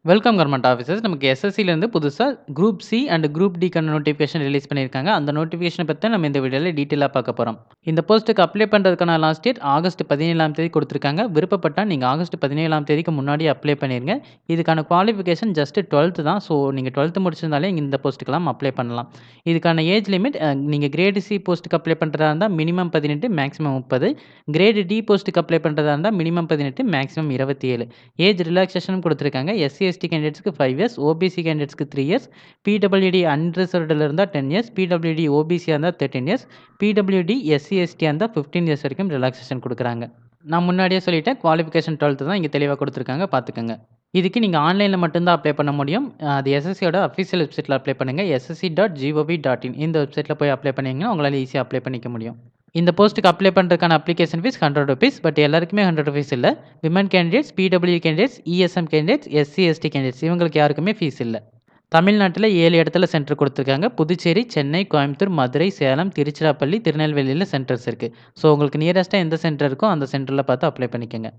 Welcome government officers. நமக்கு எஸ்எஸ்சிலேருந்து புதுசா குரூப் சி அண்ட் குரூப் டிக்கான நோட்டிஃபிகேஷன் ரிலீஸ் பண்ணியிருக்காங்க. அந்த நோட்டிஃபிகேஷனை பத்தி நம்ம இந்த வீடியோல டீட்டெயிலா பார்க்க போறோம். இந்த போஸ்ட்டுக்கு அப்ளை பண்றதுக்கான லாஸ்ட் டேட் ஆகஸ்ட் 17ஆம் தேதி கொடுத்துருக்காங்க. விருப்பப்பட்டா நீங்க ஆகஸ்ட் 17ஆம் தேதிக்கு முன்னாடியே அப்ளை பண்ணிருங்க. இதுக்கான குவாலிஃபிகேஷன் ஜஸ்ட் 12th தான். ஸோ நீங்க 12th முடிச்சிருந்தாலே இந்த போஸ்ட்டுக்கெல்லாம் அப்ளை பண்ணலாம். இதுக்கான ஏஜ் லிமிட் நீங்க கிரேட் சி போஸ்ட்டுக்கு அப்ளை பண்றதா இருந்தா மினிமம் 18 மேக்ஸிமம் 30. கிரேட் டி போஸ்ட்டுக்கு அப்ளை பண்றதா இருந்தா மினிமம் 18 மேக்ஸிமம் 27. ஏஜ் ரிலாக்சேஷனும் கொடுத்துருக்காங்க. எஸ்சி எஸ்டி கேண்டிடேட்ஸ்க்கு 5 இயர்ஸ், ஓபிசி கேண்டிடேட்ஸ்க்கு 3 இயர்ஸ், பிடபிள்யூடி அன்ரிசர்வ்டில் இருந்தால் 10 இயர்ஸ், பிடபிள்யூடி ஓபிசியாக இருந்தால் 13 இயர்ஸ், பிடபிள்யூடி எஸ்சி எஸ்டியாக இருந்தால் 15 இயர்ஸ் வரைக்கும் ரிலாக்ஸேஷன் கொடுக்குறாங்க. நான் முன்னாடியே சொல்லிட்டேன், குவாலிஃபிகேஷன் 12th தான் இங்கே தெளிவாக கொடுத்துருக்காங்க, பார்த்துக்கங்க. இதுக்கு நீங்கள் ஆன்லைனில் மட்டும்தான் அப்ளை பண்ண முடியும். அது எஸ்எஸ்சியோட அஃபிஷியல் வெப்சைட்டில் அப்ளை பண்ணுங்கள். ssc.gov.in இந்த வெப்சைட்டில் போய் அப்ளை பண்ணிங்கன்னா உங்களால் ஈஸியாக அப்ளை பண்ணிக்க முடியும். இந்த போஸ்ட்டுக்கு அப்ளை பண்ணுறதுக்கான அப்ளிகேஷன் ஃபீஸ் ₹100. பட் எல்லாருக்குமே ₹100 இல்லை. Women candidates, PW candidates, ESM candidates, SC ST candidates இவங்களுக்கு யாருக்குமே ஃபீஸ் இல்லை. தமிழ்நாட்டில் 7 இடத்துல சென்டர் கொடுத்துருக்காங்க. புதுச்சேரி, சென்னை, கோயம்புத்தூர், மதுரை, சேலம், திருச்சிராப்பள்ளி, திருநெல்வேலியில் சென்டர்ஸ் இருக்குது. ஸோ உங்களுக்கு நியரஸ்ட்டாக எந்த சென்டர் இருக்கோ அந்த சென்டரில் பார்த்து அப்ளை பண்ணிக்கோங்க.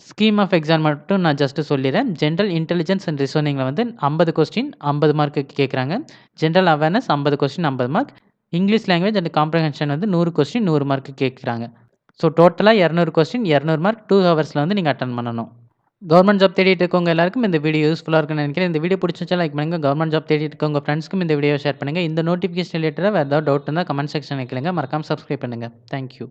ஸ்கீம் ஆஃப் எக்ஸாம் மட்டும் நான் ஜஸ்ட்டு சொல்லிடுறேன். ஜென்ரல் இன்டெலிஜென்ஸ் அண்ட் ரிசோனிங்கில் வந்து 50 கொஸ்டின் 50 மார்க்குக்கு கேட்குறாங்க. General awareness 50 question 50 mark. English language and comprehension வந்து 100 கொஸ்டின் 100 மார்க்கு கேட்குறாங்க. ஸோ டோட்டலாக 200 கொஸ்டின் 200 மார்க் 2 ஹவர்ஸில் வந்து நீங்கள் அட்டன் பண்ணணும். கவர்மெண்ட் ஜாப் தேடிட்டு இருக்கவங்க எல்லாருக்கும் இந்த வீடியோ யூஸ்ஃபுல்லாக இருக்குன்னு நினைக்கிறேன். இந்த வீடியோ பிடிச்சிருந்தா லைக் பண்ணுங்க. கவர்மெண்ட் ஜாப் தேடிட்டு இருக்கவங்க ஃப்ரெண்ட்ஸ்க்கும் இந்த வீடியோ ஷேர் பண்ணுங்கள். இந்த நோட்டிஃபிகேஷன் ரிலேட்டடாக வேறு ஏதாவது டவுட் இருந்தால் கமெண்ட் செக்ஷனில் கேளுங்க. மறக்காமல் சப்ஸ்கிரைப் பண்ணுங்கள். தேங்க்யூ.